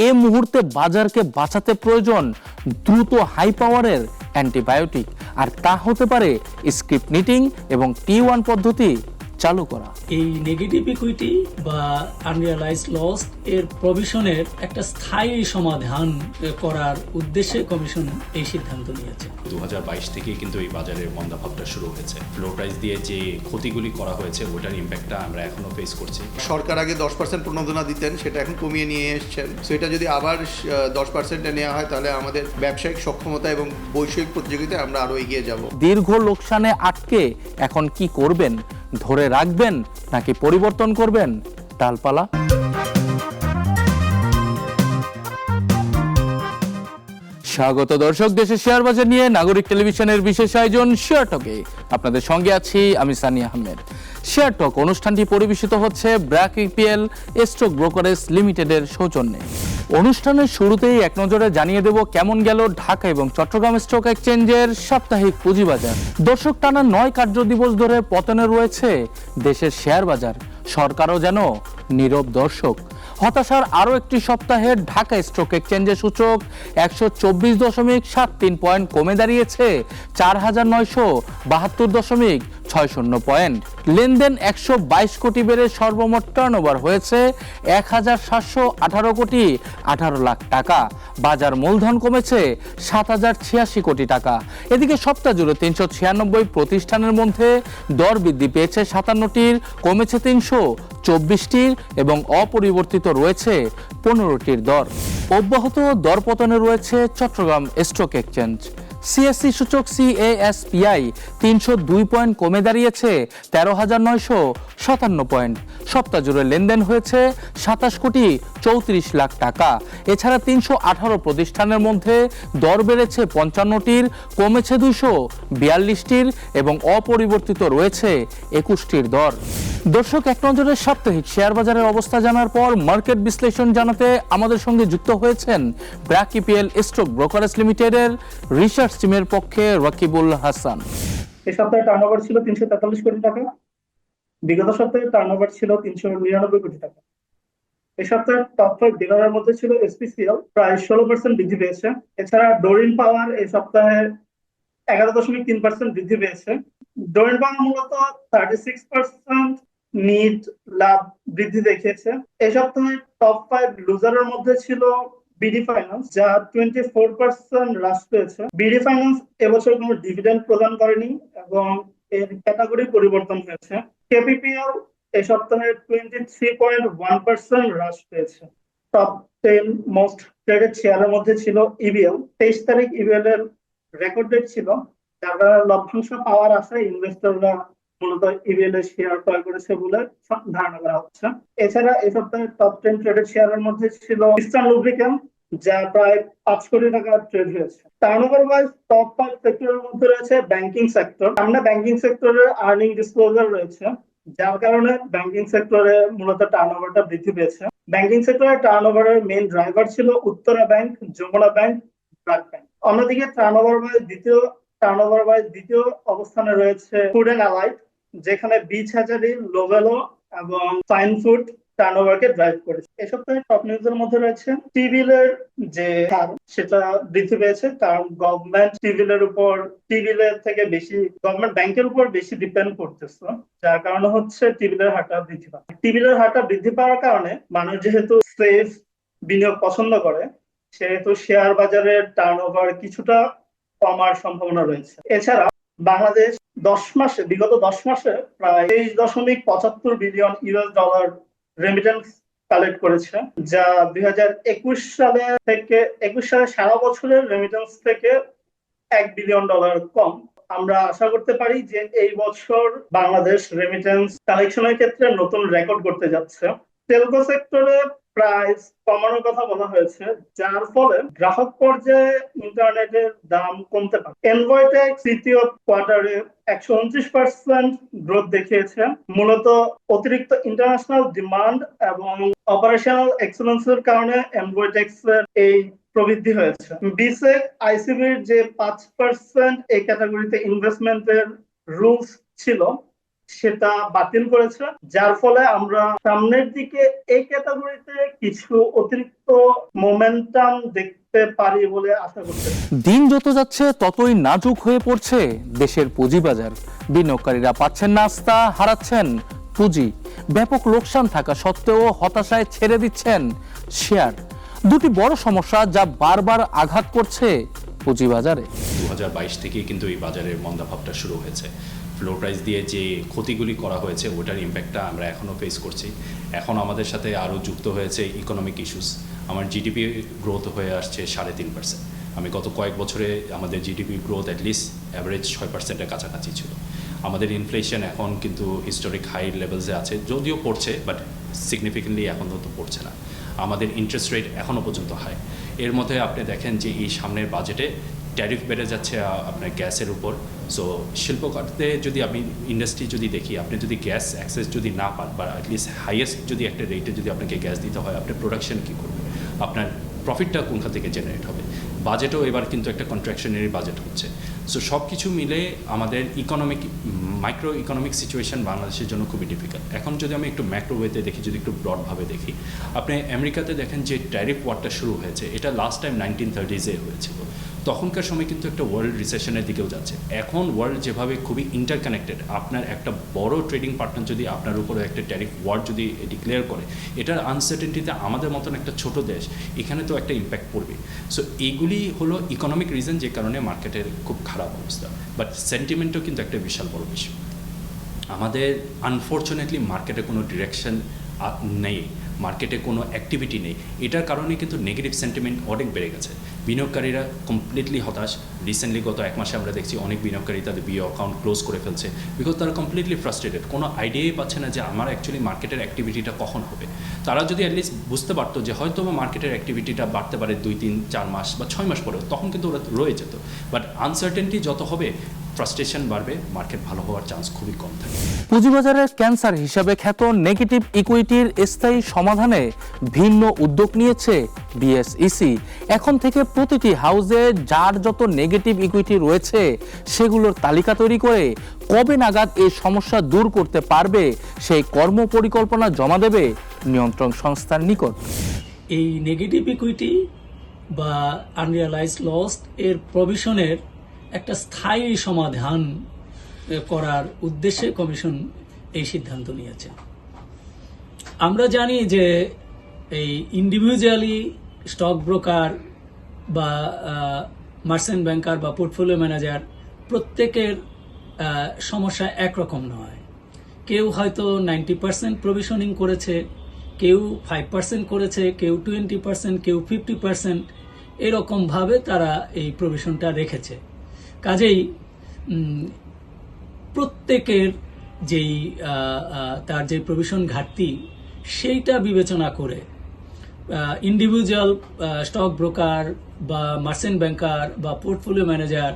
এই মুহূর্তে বাজারকে বাঁচাতে প্রয়োজন দ্রুত হাই পাওয়ারের অ্যান্টিবায়োটিক, আর তা হতে পারে স্ক্রিপ্ট নিটিং এবং T1 পদ্ধতি চালু করা। এই নেগেটিভ ইকুইটি বা আনরিয়ালাইজড লস এর প্রভিশনের একটা স্থায়ী সমাধান করার উদ্দেশ্যে কমিশন এই সিদ্ধান্ত নিয়েছে। 2022 থেকে কিন্তু এই বাজারের মন্দাভাবটা শুরু হয়েছে। ফ্লোর প্রাইস দিয়ে যে ক্ষতিগুলি করা হয়েছে ওটার ইম্প্যাক্টটা আমরা এখনো ফেস করছি। সরকার আগে 10% প্রণোদনা দিতেন, সেটা এখন কমিয়ে নিয়ে এসছেন। সো এটা যদি আবার 10% নেওয়া হয় তাহলে আমাদের ব্যবসায়িক সক্ষমতা এবং বৈশ্বিক প্রতিযোগিতায় আমরা আরো এগিয়ে যাব। দীর্ঘ লোকসানে আটকে এখন কি করবেন? ধরে রাখবেন নাকি পরিবর্তন করবেন ডালপালা? স্বাগত দর্শক, দেশের শেয়ার বাজার নিয়ে নাগরিক টেলিভিশনের বিশেষ আয়োজন শেয়ার টকে আপনাদের সঙ্গে আছি আমি সানি আহমেদ। শেয়ার টক অনুষ্ঠানটি পরিবেশিত হচ্ছে ব্র্যাক ইপিএল স্টক ব্রোকারেজ লিমিটেডের সৌজন্যে। অনুষ্ঠানের শুরুতেই এক নজরে জানিয়ে দেব কেমন গেল ঢাকা এবং চট্টগ্রাম স্টক এক্সচেঞ্জের সাপ্তাহিক পুঁজিবাজার। দর্শক, টানা 9 কার্যদিবস ধরে পতনে রয়েছে দেশের শেয়ার বাজার। সরকারও যেন নীরব দর্শক। হতাশার আরও একটি সপ্তাহে ঢাকা স্টক এক্সচেঞ্জের সূচক 124.73 পয়েন্ট কমে দাঁড়িয়েছে 4,972.60 পয়েন্ট। লেনদেন 122 কোটি বেড়ে সর্বমোট টার্নওভার হয়েছে 1,718 কোটি 18 লাখ টাকা। বাজার মূলধন কমেছে 7,086 কোটি টাকা। এদিকে সপ্তাহ জুড়ে 396 প্রতিষ্ঠানের মধ্যে দর বৃদ্ধি পেয়েছে 57টির, কমেছে 324টির এবং অপরিবর্তিত রয়েছে 15টির দর। অব্যাহত দরপতনে রয়েছে চট্টগ্রাম স্টক এক্সচেঞ্জ। সিএসসি সূচক CASPI 302 পয়েন্ট কমে দাঁড়িয়েছে 13,957 পয়েন্ট। সপ্তাহ জুড়ে লেনদেন হয়েছে 27 কোটি 34 লাখ টাকা। এছাড়া 318 প্রতিষ্ঠানের মধ্যে দর বেড়েছে 55টির, কমেছে 242টির এবং অপরিবর্তিত রয়েছে 21টির দর। দর্শক, এক নজরে সাপ্তাহিক শেয়ার বাজারের অবস্থা জানার পর মার্কেট বিশ্লেষণ জানাতে আমাদের সঙ্গে যুক্ত হয়েছেন ব্র্যাক ইপিএল স্টক ব্রোকারেজ লিমিটেডের রিসার্চ টিমের পক্ষে রাকিবুল হাসান। এই সপ্তাহে টার্নওভার ছিল 343 কোটি টাকা। বিগত সপ্তাহে টার্নওভার ছিল 399 কোটি টাকা। এই সপ্তাহে টপ 5 ডিলারের মধ্যে ছিল SPCL, প্রায় 16% বৃদ্ধি পেয়েছে। এছাড়া ডোরিন পাওয়ার এই সপ্তাহে 11.3% বৃদ্ধি পেয়েছে। ডোরিন পাওয়ার মূলত 36% নিট লাভ বৃদ্ধি দেখিয়েছে। এই সপ্তাহে টপ 5 লুজারের মধ্যে ছিল বিডি ফাইন্যান্স, যা 24% হ্রাস পেয়েছে। বিডি ফাইন্যান্স এবছর কোনো ডিভিডেন্ড প্রদান করেনি এবং এর ক্যাটাগরি পরিবর্তন হয়েছে। কেপিপিএল এই সপ্তাহে 23.1% হ্রাস পেয়েছে। টপ 10 মোস্ট ট্রেডেড শেয়ারের মধ্যে ছিল ইবিএল। 23 তারিখ ইবিএল এর রেকর্ড ডেট ছিল, যার কারণে লভ্যাংশ পাওয়ার আশায় ইনভেস্টররা মূলত ইবিএল এর শেয়ার ক্রয় করেছে বলে ধারণা করা হচ্ছে। এছাড়া এই সপ্তাহে টপ 10 ট্রেডেড শেয়ারের মধ্যে ছিল ইস্টার্ন লুব্রিক্যান্ট, যা প্রায় 5 কোটি টাকা ট্রেড হয়েছে। টার্নওভার ওয়াইজ টপ 5 সেক্টরের মধ্যে রয়েছে ব্যাংকিং সেক্টর। সামনে ব্যাংকিং সেক্টরের আর্নিং ডিসক্লোজার রয়েছে, যার কারণে ব্যাংকিং সেক্টরে মূলত টার্নওভারটা বৃদ্ধি পেয়েছে। ব্যাংকিং সেক্টরের টার্নওভারের মেইন ড্রাইভার ছিল Uttara bank, Jamuna bank, BRAC bank. অন্যদিকে টার্নওভার ওয়াইজ দ্বিতীয় অবস্থানে রয়েছে ফুড এন্ড অ্যালাইড, যেখানে বিচ হ্যাচারি, লোভেলো এবং ফাইন ফুড টার্নওভারকে ড্রাইভ করেছে। এই সপ্তাহে টপ নিউজের মধ্যে রয়েছে টিবিলের যে হার সেটা বৃদ্ধি পেয়েছে, কারণ গভর্নমেন্ট টিবিলের থেকে বেশি গভর্নমেন্ট ব্যাংকের উপর বেশি ডিপেন্ড করতেছে, যার কারণে হচ্ছে টিবিলের হারটা বৃদ্ধি পায়। টিবিলের হারটা বৃদ্ধি পাওয়ার কারণে মানুষ যেহেতু সেফ বিনিয়োগ পছন্দ করে, সেহেতু শেয়ার বাজারের টার্নওভার কিছুটা কমার সম্ভাবনা রয়েছে। এছাড়া বাংলাদেশ বিগত 10 মাসে প্রায় 23.75 billion US dollar remittance collect করেছে, যা 2021 সালে সারা বছরের রেমিটেন্স থেকে $1 বিলিয়ন কম। আমরা আশা করতে পারি যে এই বছর বাংলাদেশ রেমিটেন্স কালেকশনের ক্ষেত্রে নতুন রেকর্ড করতে যাচ্ছে। টেলকো সেক্টরে প্রাইস কমানোর কথা বলা হয়েছে, যার ফলে গ্রাহক পর্যায়ে ইন্টারনেটের দাম কমতে পারে। এনভয়টেক তৃতীয় কোয়ার্টারে 129% গ্রোথ দেখিয়েছে, মূলত অতিরিক্ত ইন্টারন্যাশনাল ডিমান্ড এবং অপারেশনাল এক্সেলেন্সের কারণে এনভয়টেক্স এর এই প্রবৃদ্ধি হয়েছে। বিসেক আইসিবির যে 5% এই ক্যাটাগরিতে ইনভেস্টমেন্টের রুলস ছিল, সেটা বাতিল করেছে, যার ফলে আমরা সামনের দিকে এই ক্যাটাগরিতে কিছু অতিরিক্ত মোমেন্টাম দেখতে পারি বলে আশা করতে। দিন যত যাচ্ছে ততই নাজুক হয়ে পড়ছে দেশের পুঁজিবাজার। বিনিয়োগকারীরা পাচ্ছেন না আস্থা, হারাচ্ছেন পুঁজি। ব্যাপক লোকসান থাকা সত্ত্বেও হতাশায় ছেড়ে দিচ্ছেন শেয়ার। দুটি বড় সমস্যা যা বারবার আঘাত করছে পুঁজিবাজারে। 2022 থেকেই কিন্তু এই বাজারের মন্দাভাবটা শুরু হয়েছে। ফ্লোর প্রাইস দিয়ে যে ক্ষতিগুলি করা হয়েছে ওটার ইম্প্যাক্টটা আমরা এখনও ফেস করছি। এখন আমাদের সাথে আরও যুক্ত হয়েছে ইকোনমিক ইস্যুস। আমার জিডিপি গ্রোথ হয়ে আসছে 3.5%। আমি গত কয়েক বছরে আমাদের জিডিপি গ্রোথ অ্যাটলিস্ট অ্যাভারেজ 6%-এর কাছাকাছি ছিল। আমাদের ইনফ্লেশন এখন কিন্তু হিস্টোরিক হাই লেভেলসে আছে, যদিও পড়ছে বাট সিগনিফিকেন্টলি এখন তো পড়ছে না। আমাদের ইন্টারেস্ট রেট এখনও পর্যন্ত হাই। এর মধ্যে আপনি দেখেন যে এই সামনের বাজেটে ট্যারিফ বেড়ে যাচ্ছে আপনার গ্যাসের উপর। সো শিল্প খাতে যদি আপনি ইন্ডাস্ট্রি যদি দেখি, আপনি যদি গ্যাস অ্যাক্সেস যদি না পান বা অ্যাটলিস্ট হাইয়েস্ট যদি একটা রেটে যদি আপনাকে গ্যাস দিতে হয়, আপনার প্রোডাকশন কী করবে, আপনার প্রফিটটা কোনখান থেকে জেনারেট হবে। বাজেটও এবার কিন্তু একটা কন্ট্রাকশনারি বাজেট হচ্ছে। সো সব কিছু মিলে আমাদের মাইক্রো ইকোনমিক সিচুয়েশন বাংলাদেশের জন্য খুবই ডিফিকাল্ট। এখন যদি আমি একটু ম্যাক্রো ওয়েতে দেখি, যদি একটু ব্রডভাবে দেখি, আপনি আমেরিকাতে দেখেন যে ট্যারিফ ওয়ারটা শুরু হয়েছে, এটা লাস্ট টাইম 1930s হয়েছিল। তখনকার সময় কিন্তু একটা ওয়ার্ল্ড রিসেশনের দিকেও যাচ্ছে। এখন ওয়ার্ল্ড যেভাবে খুবই ইন্টারকানেক্টেড, আপনার একটা বড় ট্রেডিং পার্টনার যদি আপনার উপরে একটা ট্যারিফ ওয়ার যদি ডিক্লেয়ার করে, এটার আনসার্টেনটিতে আমাদের মতন একটা ছোট দেশ, এখানে তো একটা ইম্প্যাক্ট পড়বে। সো এইগুলি হলো ইকোনমিক রিজন যে কারণে মার্কেটের খুব খারাপ অবস্থা। বাট সেন্টিমেন্টও কিন্তু একটা বিশাল বড় বিষয়। আমাদের আনফর্চুনেটলি মার্কেটে কোনো ডিরেকশন নেই, মার্কেটে কোনো অ্যাক্টিভিটি নেই। এটার কারণে কিন্তু নেগেটিভ সেন্টিমেন্ট অনেক বেড়ে গেছে। বিনিয়োগকারীরা কমপ্লিটলি হতাশ। রিসেন্টলি গত এক মাসে আমরা দেখছি অনেক বিনিয়োগকারী তাদের বিও অ্যাকাউন্ট ক্লোজ করে ফেলছে, বিকজ তারা কমপ্লিটলি ফ্রাস্ট্রেটেড। কোনো আইডিয়াই পাচ্ছে না যে আমার অ্যাকচুয়ালি মার্কেটের অ্যাক্টিভিটিটা কখন হবে। তারা যদি অ্যাটলিস্ট বুঝতে পারতো যে হয়তো মার্কেটের অ্যাক্টিভিটিটা বাড়তে পারে 2, 3, 4 মাস বা 6 মাস পরেও, তখন কিন্তু ওরা রয়ে যেত। বাট আনসার্টেনটি যত হবে, ফ্রাস্ট্রেশন বাড়বে, মার্কেট ভালো হওয়ার চান্স খুবই কম থাকে। পুঁজিবাজারের ক্যান্সার হিসাবে খ্যাত নেগেটিভ ইকুইটির স্থায়ী সমাধানে ভিন্ন উদ্যোগ নিয়েছে বিএসইসি। এখন থেকে প্রতিটি হাউসে যার যত নেগেটিভ ইকুইটি রয়েছে সেগুলোর তালিকা তৈরি করে কবে নাগাদ এই সমস্যা দূর করতে পারবে সেই কর্মপরিকল্পনা জমা দেবে নিয়ন্ত্রণ সংস্থার নিকট। এই নেগেটিভ ইকুইটি বা আনরিয়ালাইজড লস এর প্রভিশনের একটা স্থায়ী সমাধান করার উদ্দেশ্যে কমিশন এই সিদ্ধান্ত নিয়েছে। আমরা জানি যে এই ইন্ডিভিজুয়ালি স্টক ব্রোকার বা মার্চেন্ট ব্যাংকার বা পোর্টফোলিও ম্যানেজার প্রত্যেকের সমস্যা একরকম নয়। কেউ হয়তো 90% প্রভিশনিং করেছে, কেউ 5% করেছে, কেউ 20%, কেউ 50%, এরকমভাবে তারা এই প্রভিশনটা রেখেছে। কাজেই প্রত্যেকের যেই তার যে প্রভিশন ঘাটতি সেইটা বিবেচনা করে ইন্ডিভিজুয়াল স্টক ব্রোকার বা মার্চেন্ট ব্যাংকার বা পোর্টফোলিও ম্যানেজার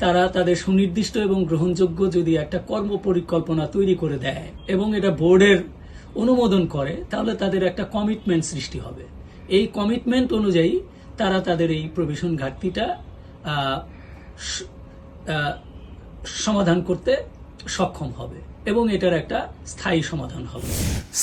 তারা তাদের সুনির্দিষ্ট এবং গ্রহণযোগ্য যদি একটা কর্মপরিকল্পনা তৈরি করে দেয় এবং এটা বোর্ডের অনুমোদন করে, তাহলে তাদের একটা কমিটমেন্ট সৃষ্টি হবে। এই কমিটমেন্ট অনুযায়ী তারা তাদের এই প্রভিশন ঘাটতিটা সমাধান করতে সক্ষম হবে এবং এটার একটা স্থায়ী সমাধান হবে।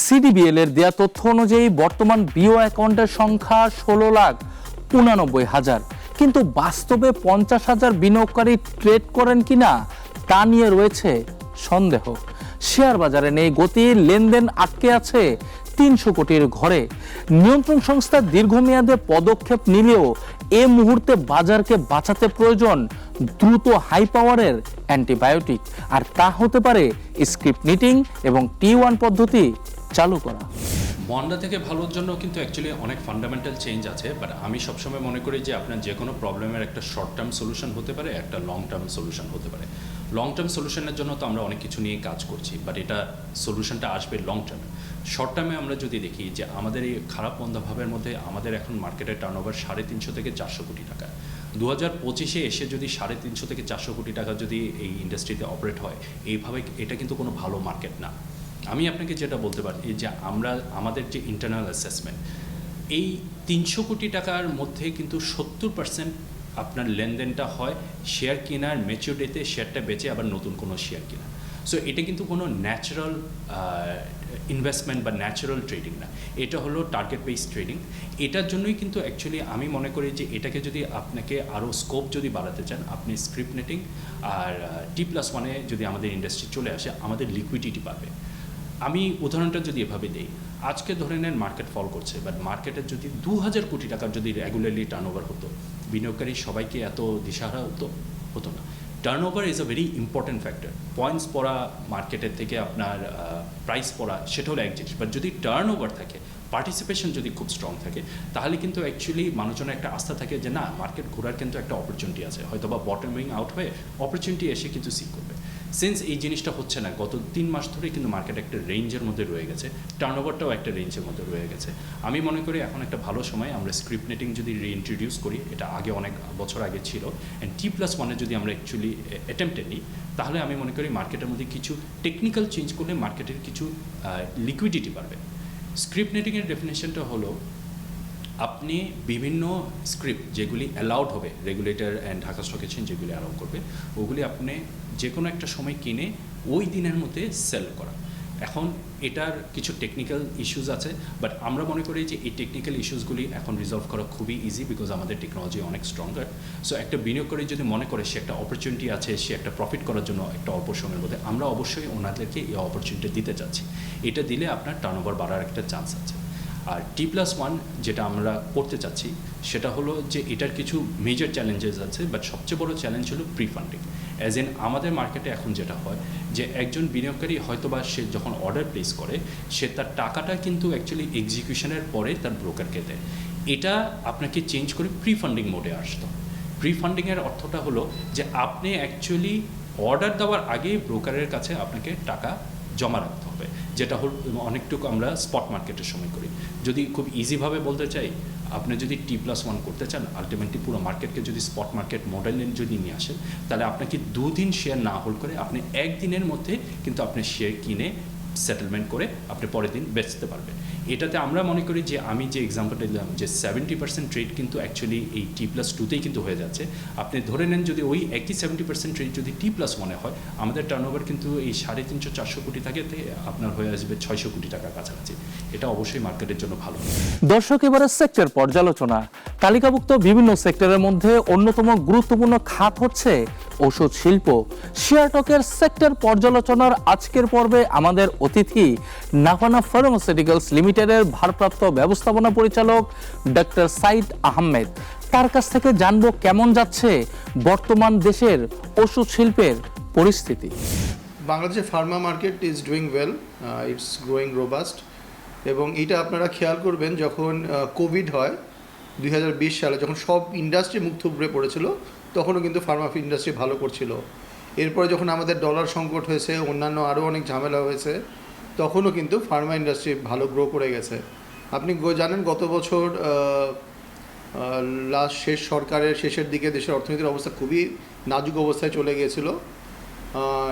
সিডিবিএল এর দেয়া তথ্য অনুযায়ী বর্তমান বিও অ্যাকাউন্টের সংখ্যা 16,89,000, কিন্তু বাস্তবে 50,000 বিনিয়োগকারী ট্রেড করেন কিনা তা নিয়ে রয়েছে সন্দেহ। শেয়ার বাজারে নেই গতি, লেনদেন আটকে আছে 300 কোটির ঘরে। নিয়ন্ত্রণ সংস্থা দীর্ঘমেয়াদে পদক্ষেপ নিলেও এ মুহূর্তে বাজারকে বাঁচাতে প্রয়োজন দ্রুত হাই পাওয়ারের অ্যান্টিবায়োটিক, আর তা হতে পারে স্ক্রিপ্ট নিটিং এবং T1 পদ্ধতি চালু করা। মন্দা থেকে ভালোর জন্য কিন্তু অ্যাকচুয়ালি অনেক ফান্ডামেন্টাল চেঞ্জ আছে, বাট আমি সবসময় মনে করি যে আপনার যে কোনো প্রবলেমের একটা শর্ট টার্ম সলিউশন হতে পারে, একটা লং টার্ম সলিউশন হতে পারে। লং টার্ম সলিউশনের জন্য তো আমরা অনেক কিছু নিয়ে কাজ করছি, বাট এটা সলিউশনটা আসবে লং টার্মে। শর্ট টার্মে আমরা যদি দেখি যে আমাদের এই খারাপ মন্দাভাবের মধ্যে আমাদের এখন মার্কেটের টার্নওভার 350 থেকে 400 কোটি টাকা। 2025-এ এসে যদি 350 থেকে 400 কোটি টাকা যদি এই ইন্ডাস্ট্রিতে অপারেট হয় এইভাবে, এটা কিন্তু কোনো ভালো মার্কেট না। আমি আপনাকে যেটা বলতে পারি যে আমাদের যে ইন্টারনাল অ্যাসেসমেন্ট, এই 300 কোটি টাকার মধ্যে কিন্তু 70% আপনার লেনদেনটা হয় শেয়ার কেনার ম্যাচিউরিটিতে, শেয়ারটা বেচে আবার নতুন কোনো শেয়ার কেনা। সো এটা কিন্তু কোনো ন্যাচারাল ইনভেস্টমেন্ট বা ন্যাচারাল ট্রেডিং না, এটা হলো টার্গেট বেস ট্রেডিং। এটার জন্যই কিন্তু অ্যাকচুয়ালি আমি মনে করি যে এটাকে যদি আপনাকে আরও স্কোপ যদি বাড়াতে চান, আপনি স্ক্রিপ্ট নেটিং আর T+1-এ যদি আমাদের ইন্ডাস্ট্রি চলে আসে, আমাদের লিকুইডিটি পাবে। আমি উদাহরণটা যদি এভাবে দিই, আজকে ধরে নেন মার্কেট ফল করছে, বাট মার্কেটের যদি 2000 কোটি টাকার যদি রেগুলারলি টার্নওভার হতো, বিনিয়োগকারী সবাইকে এত দিশাহারা হতো না। Turnover is a very important factor. Points পড়া মার্কেটের থেকে আপনার প্রাইস পড়া সেটা হলো এক জিনিস, বাট যদি টার্নওভার থাকে, পার্টিসিপেশন যদি খুব স্ট্রং থাকে, তাহলে কিন্তু অ্যাকচুয়ালি মানুষজনের একটা আস্থা থাকে যে না, মার্কেট ঘোরার কিন্তু একটা অপরচুনিটি আছে, হয়তো বা বটমিং আউট হয়ে অপরচুনিটি এসে কিন্তু সিক করবে। সিন্স এই জিনিসটা হচ্ছে না, গত 3 মাস ধরে কিন্তু মার্কেট একটা রেঞ্জের মধ্যে রয়ে গেছে, টার্নওভারটাও একটা রেঞ্জের মধ্যে রয়ে গেছে। আমি মনে করি এখন একটা ভালো সময় আমরা স্ক্রিপ্ট নেটিং যদি রিইন্ট্রোডিউস করি, এটা আগে অনেক বছর আগে ছিল, অ্যান্ড T+1-এ যদি আমরা অ্যাকচুয়ালি অ্যাটেম্পটে নিই, তাহলে আমি মনে করি মার্কেটের মধ্যে কিছু টেকনিক্যাল চেঞ্জ করলে মার্কেটের কিছু লিকুইডিটি বাড়বে। স্ক্রিপ্ট নেটিংয়ের ডেফিনেশনটা হলো আপনি বিভিন্ন স্ক্রিপ্ট যেগুলি অ্যালাউড হবে, regulator and Dhaka stock exchange যেগুলি অ্যালাউ করবে, ওগুলি আপনি যে কোনো একটা সময় কিনে ওই দিনের মধ্যে সেল করা। এখন এটার কিছু টেকনিক্যাল ইস্যুস আছে, বাট আমরা মনে করি যে এই টেকনিক্যাল ইস্যুসগুলি এখন রিজলভ করা খুবই ইজি, বিকজ আমাদের টেকনোলজি অনেক স্ট্রঙ্গার। সো একটা বিনিয়োগকারী যদি মনে করে সে একটা অপরচুনিটি আছে, সে একটা প্রফিট করার জন্য একটা অল্প সময়ের মধ্যে, আমরা অবশ্যই ওনাদেরকে এই অপরচুনিটি দিতে চাচ্ছি। এটা দিলে আপনার টার্নওভার বাড়ার একটা চান্স আছে। আর T+1 যেটা আমরা করতে চাচ্ছি সেটা হলো যে এটার কিছু মেজর চ্যালেঞ্জেস আছে, বাট সবচেয়ে বড় চ্যালেঞ্জ হলো প্রি ফান্ডিং। অ্যাজ ইন আমাদের মার্কেটে এখন যেটা হয় যে একজন বিনিয়োগকারী হয়তোবা সে যখন অর্ডার প্লেস করে, সে তার টাকাটা কিন্তু অ্যাকচুয়ালি এক্সিকিউশনের পরে তার ব্রোকারকে দেয়। এটা আপনাকে চেঞ্জ করে প্রি ফান্ডিং মোডে আসতে হবে। প্রি ফান্ডিংয়ের অর্থটা হলো যে আপনি অ্যাকচুয়ালি অর্ডার দেওয়ার আগেই ব্রোকারের কাছে আপনাকে টাকা জমা রাখতে হবে, যেটা হল অনেকটুকু আমরা স্পট মার্কেটের সময় করি। যদি খুব ইজিভাবে বলতে চাই, আপনি যদি T+1 করতে চান, আলটিমেটলি পুরো মার্কেটকে যদি স্পট মার্কেট মডেলে যদি নিয়ে আসেন, তাহলে আপনাকে 2 দিন শেয়ার না হোল্ড করে আপনি 1 দিনের মধ্যে কিন্তু আপনি শেয়ার কিনে সেটেলমেন্ট করে আপনি পরের দিন বেচতে পারবেন। এটাতে আমরা মনে করি যে আমি যে এক্সাম্পলটা দিলাম যে 70% ট্রেড কিন্তু অ্যাকচুয়ালি এই T+2তেই কিন্তু হয়ে যাচ্ছে। আপনি ধরে নেন যদি ওই একই 70% ট্রেড যদি T+1-এ হয়, আমাদের টার্নওভার কিন্তু এই 350-400 কোটি থেকে আপনার হয়ে আসবে 600 কোটি টাকার কাছাকাছি। এটা অবশ্যই মার্কেটের জন্য ভালো। দর্শক, এবারে সেক্টর পর্যালোচনা। তালিকাভুক্ত বিভিন্ন সেক্টরের মধ্যে অন্যতম গুরুত্বপূর্ণ খাত হচ্ছে ওষুধ শিল্প। শেয়ারটকের সেক্টর পর্যালোচনার আজকের পর্বে আমাদের অতিথি নাভানা ফার্মাসিউটিক্যালস লিমিটেডের ভারপ্রাপ্ত ব্যবস্থাপনা পরিচালক ডক্টর সাইদ আহমেদ। তার কাছ থেকে জানবো কেমন যাচ্ছে বর্তমান দেশের ওষুধ শিল্পের পরিস্থিতি। বাংলাদেশের Pharma market is doing well, it's growing robust. এবং এটা আপনারা খেয়াল করবেন, যখন কোভিড হয় 2020 সালে, যখন সব ইন্ডাস্ট্রি মুখ থুবড়ে পড়েছিল, তখনও কিন্তু ফার্মা ইন্ডাস্ট্রি ভালো করছিল। এরপরে যখন আমাদের ডলার সংকট হয়েছে, অন্যান্য আরও অনেক ঝামেলা হয়েছে, তখনও কিন্তু ফার্মা ইন্ডাস্ট্রি ভালো গ্রো করে গেছে। আপনি জানেন গত বছর শেষ সরকারের শেষের দিকে দেশের অর্থনীতির অবস্থা খুবই নাজুক অবস্থায় চলে গিয়েছিল।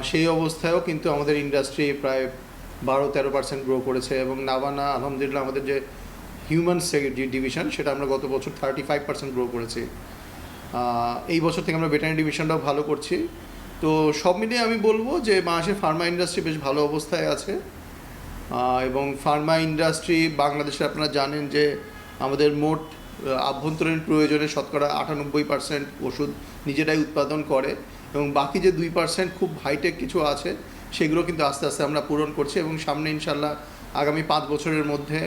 সেই অবস্থায়ও কিন্তু আমাদের ইন্ডাস্ট্রি প্রায় 12-13% গ্রো করেছে। এবং নাভানা আলহামদুলিল্লাহ আমাদের যে হিউম্যান ডিভিশন, সেটা আমরা গত বছর 35% গ্রো করেছি। এই বছর থেকে আমরা ভেটেরিনারি ডিভিশনটাও ভালো করছি। তো সব মিলিয়ে আমি বলবো যে বাংলাদেশের ফার্মা ইন্ডাস্ট্রি বেশ ভালো অবস্থায় আছে। এবং ফার্মা ইন্ডাস্ট্রি বাংলাদেশে আপনারা জানেন যে আমাদের মোট আভ্যন্তরীণ প্রয়োজনে শতকরা 98% ওষুধ নিজেরাই উৎপাদন করে, এবং বাকি যে 2% খুব হাইটেক কিছু আছে, সেগুলো কিন্তু আস্তে আস্তে আমরা পূরণ করছি। এবং সামনে ইনশাল্লাহ আগামী 5 বছরের মধ্যে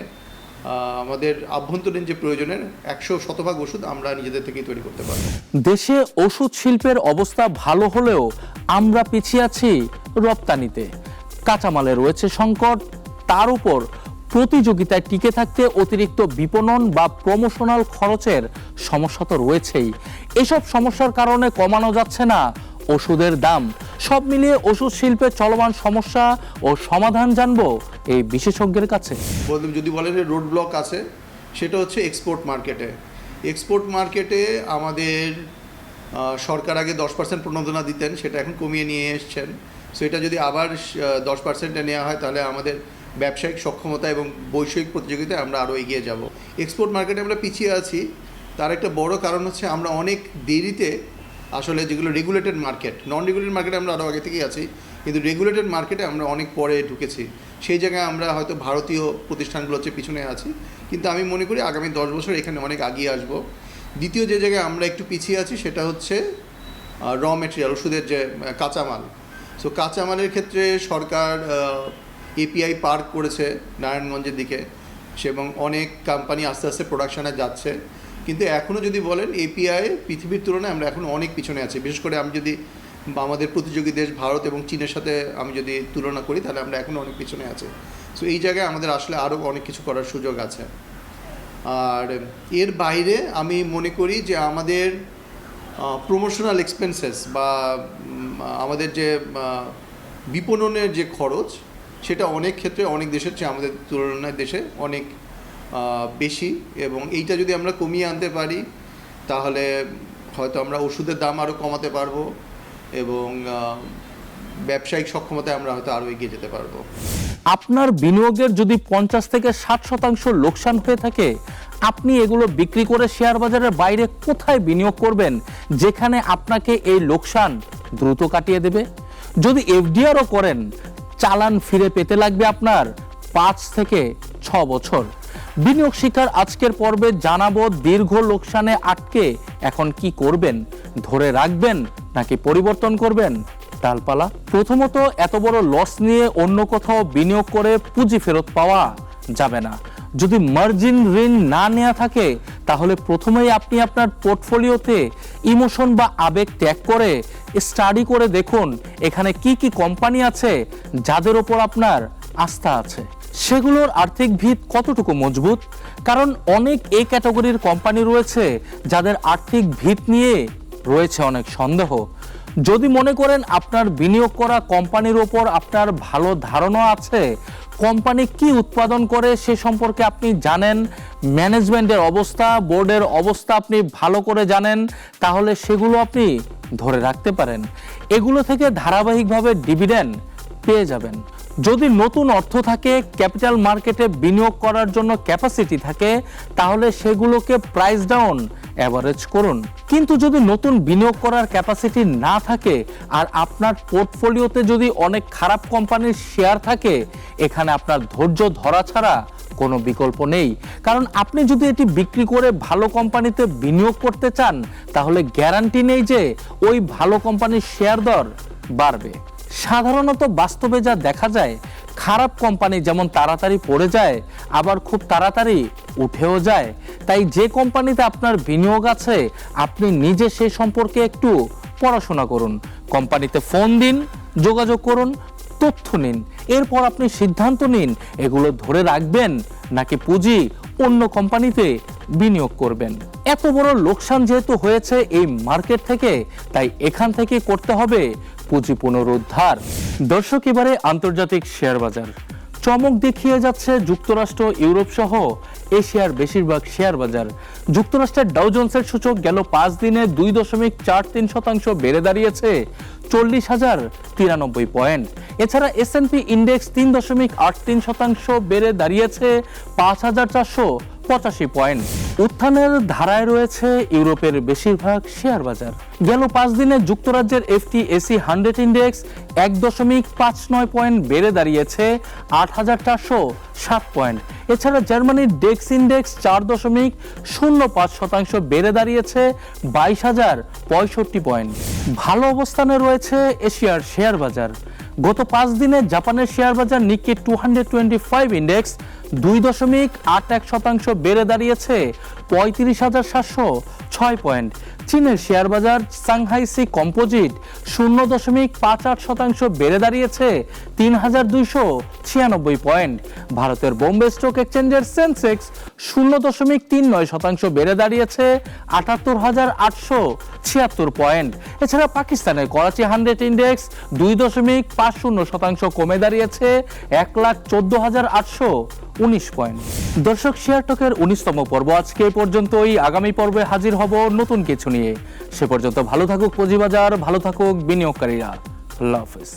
আমাদের আভ্যন্তরীণ যে প্রয়োজনের 100% ওষুধ আমরা নিজেদের থেকেই তৈরি করতে পারব। দেশে ওষুধ শিল্পের অবস্থা ভালো হলেও আমরা পিছিয়ে আছি রপ্তানিতে। কাঁচামালে রয়েছে সংকট, তার উপর প্রতিযোগিতায় টিকে থাকতে অতিরিক্ত বিপণন বা প্রমোশনাল খরচের সমস্যা তো রয়েছেই। এসব সমস্যার কারণে কমানো যাচ্ছে না ওষুধের দাম। সব মিলিয়ে ওষুধ শিল্পের চলমান সমস্যা ও সমাধান জানবো এই বিশেষজ্ঞের কাছে। যদি বলেন রোড ব্লক আছে, সেটা হচ্ছে এক্সপোর্ট মার্কেটে। এক্সপোর্ট মার্কেটে আমাদের সরকার আগে 10% প্রণোদনা দিতেন, সেটা এখন কমিয়ে নিয়ে এসছেন। সো এটা যদি আবার 10%-এ নেওয়া হয়, তাহলে আমাদের ব্যবসায়িক সক্ষমতা এবং বৈষয়িক প্রতিযোগিতায় আমরা আরও এগিয়ে যাব। এক্সপোর্ট মার্কেটে আমরা পিছিয়ে আছি, তার একটা বড় কারণ হচ্ছে আমরা অনেক দেরিতে আসলে যেগুলো রেগুলেটেড মার্কেট, নন রেগুলেটেড মার্কেটে আমরা আরও আগে থেকেই আছি, কিন্তু রেগুলেটেড মার্কেটে আমরা অনেক পরে ঢুকেছি, সেই জায়গায় আমরা হয়তো ভারতীয় প্রতিষ্ঠানগুলোর চেয়ে পিছনে আছি, কিন্তু আমি মনে করি আগামী 10 বছর এখানে অনেক এগিয়ে আসবো। দ্বিতীয় যে জায়গায় আমরা একটু পিছিয়ে আছি সেটা হচ্ছে র মেটেরিয়াল, ওষুধের যে কাঁচামাল। সো কাঁচামালের ক্ষেত্রে সরকার এপিআই পার্ক করেছে নারায়ণগঞ্জের দিকে, এবং অনেক কোম্পানি আস্তে আস্তে প্রোডাকশানে যাচ্ছে, কিন্তু এখনও যদি বলেন এপিআই পৃথিবীর তুলনায় আমরা এখন অনেক পিছনে আছি। বিশেষ করে আমি যদি আমাদের প্রতিযোগী দেশ ভারত এবং চীনের সাথে আমি যদি তুলনা করি, তাহলে আমরা এখনও অনেক পিছনে আছি। সো এই জায়গায় আমাদের আসলে আরও অনেক কিছু করার সুযোগ আছে। আর এর বাইরে আমি মনে করি যে আমাদের প্রমোশনাল এক্সপেন্সেস বা আমাদের যে বিপণনের যে খরচ, সেটা অনেক ক্ষেত্রে অনেক দেশের চেয়ে আমাদের তুলনায় দেশে অনেক বেশি, এবং এইটা যদি আমরা কমিয়ে আনতে পারি তাহলে হয়তো আমরা ওষুধের দাম আরও কমাতে পারবো এবং ব্যবসায়িক সক্ষমতায় আমরা হয়তো আরও এগিয়ে যেতে পারবো। আপনার বিনিয়োগের যদি 50 থেকে 60% লোকসান হয়ে থাকে, আপনি এগুলো বিক্রি করে শেয়ার বাজারের বাইরে কোথায় বিনিয়োগ করবেন যেখানে আপনাকে এই লোকসান দ্রুত কাটিয়ে দেবে? যদি এফডিআরও করেন, চালান ফিরে পেতে লাগবে আপনার 5 থেকে 6 বছর। বিনিয়োগ শিক্ষার আজকের পর্বে জানাবো দীর্ঘ লোকসানে আটকে এখন কি করবেন, ধরে রাখবেন নাকি পরিবর্তন করবেন ডালপালা। প্রথমত, এত বড় লস নিয়ে অন্য কোথাও বিনিয়োগ করে পুঁজি ফেরত পাওয়া যাবে না। যদি মার্জিন ঋণ না নেওয়া থাকে তাহলে প্রথমেই আপনি আপনার পোর্টফোলিওতে ইমোশন বা আবেগ ত্যাগ করে স্টাডি করে দেখুন এখানে কি কি কোম্পানি আছে যাদের ওপর আপনার আস্থা আছে, সেগুলোর আর্থিক ভিত কতটুকু মজবুত। কারণ অনেক এই ক্যাটাগরির কোম্পানি রয়েছে যাদের আর্থিক ভিত নিয়ে রয়েছে অনেক সন্দেহ। যদি মনে করেন আপনার বিনিয়োগ করা কোম্পানির ওপর আপনার ভালো ধারণা আছে, কোম্পানি কি উৎপাদন করে সে সম্পর্কে আপনি জানেন, ম্যানেজমেন্টের অবস্থা, বোর্ডের অবস্থা আপনি ভালো করে জানেন, তাহলে সেগুলো আপনি ধরে রাখতে পারেন। এগুলো থেকে ধারাবাহিকভাবে ডিভিডেন্ড পেয়ে যাবেন। যদি নতুন অর্থ থাকে, ক্যাপিটাল মার্কেটে বিনিয়োগ করার জন্য ক্যাপাসিটি থাকে, তাহলে সেগুলোকে প্রাইস ডাউন অ্যাভারেজ করুন। কিন্তু যদি নতুন বিনিয়োগ করার ক্যাপাসিটি না থাকে আর আপনার পোর্টফোলিওতে যদি অনেক খারাপ কোম্পানির শেয়ার থাকে, এখানে আপনার ধৈর্য ধরা ছাড়া কোনো বিকল্প নেই। কারণ আপনি যদি এটি বিক্রি করে ভালো কোম্পানিতে বিনিয়োগ করতে চান, তাহলে গ্যারান্টি নেই যে ওই ভালো কোম্পানির শেয়ার দর বাড়বে। সাধারণত বাস্তবে যা দেখা যায়, খারাপ কোম্পানি যেমন তাড়াতাড়ি পড়ে যায়, আবার খুব তাড়াতাড়ি উঠেও যায়। তাই যে কোম্পানিতে আপনার বিনিয়োগ আছে, আপনি নিজে সে সম্পর্কে একটু পড়াশোনা করুন, কোম্পানিতে ফোন দিন, যোগাযোগ করুন, তথ্য নিন, এরপর আপনি সিদ্ধান্ত নিন এগুলো ধরে রাখবেন নাকি পুঁজি অন্য কোম্পানিতে বিনিয়োগ করবেন। এত বড় লোকসান যেহেতু হয়েছে এই মার্কেট থেকে, তাই এখান থেকে করতে হবে পুঁজি পুনরুদ্ধার। দর্শক, এবারে আন্তর্জাতিক শেয়ার বাজার চমক দেখিয়ে যাচ্ছে যুক্তরাষ্ট্র, ইউরোপ সহ এশিয়ার বেশিরভাগ শেয়ার বাজার। যুক্তরাষ্ট্রের ডাউ জোন্সের সূচক গেল 5 দিনে 2.43% বেড়ে দাঁড়িয়েছে 40,093 পয়েন্ট। এছাড়া S&P ইন্ডেক্স 3.83% বেড়ে দাঁড়িয়েছে 5,485 পয়েন্ট। উত্থানের ধারায় রয়েছে ইউরোপের বেশিরভাগ শেয়ার বাজার। গেল 5 দিনে যুক্তরাজ্যের FTSE 100 ইন্ডেক্স 1.59 পয়েন্ট বেড়ে দাঁড়িয়েছে 8,407 পয়েন্ট। এছাড়া জার্মানির ডেক্স ইন্ডেক্স 4.05% বেড়ে দাঁড়িয়েছে 22,065 পয়েন্ট। ভালো অবস্থানে রয়েছে এশিয়ার শেয়ার বাজার। গত 5 দিনে জাপানের শেয়ার বাজার নিক্কি 225 ইন্ডেক্স 2.81% বেড়ে দাঁড়িয়েছে 35,706 পয়েন্ট। চীনের শেয়ার বাজার সাংহাই সি কম্পোজিট 0.58% বেড়ে দাঁড়িয়েছে 3,296 পয়েন্ট। ভারতের বোম্বে স্টক এক্সচেঞ্জের সেন্সেক্স 0.39% বেড়ে দাঁড়িয়েছে 78,876 পয়েন্ট। এছাড়া পাকিস্তানের করাচি 100 ইন্ডেক্স 2.50% কমে দাঁড়িয়েছে 1,14,819 পয়েন্ট। দর্শক, শেয়ার টকের 19তম পর্ব আজকে এই পর্যন্তই। আগামী পর্বে হাজির হব নতুন কিছু নিয়ে। সে পর্যন্ত ভালো থাকুক পুঁজিবাজার, ভালো থাকুক বিনিয়োগকারীরা। আল্লাহ হাফেজ।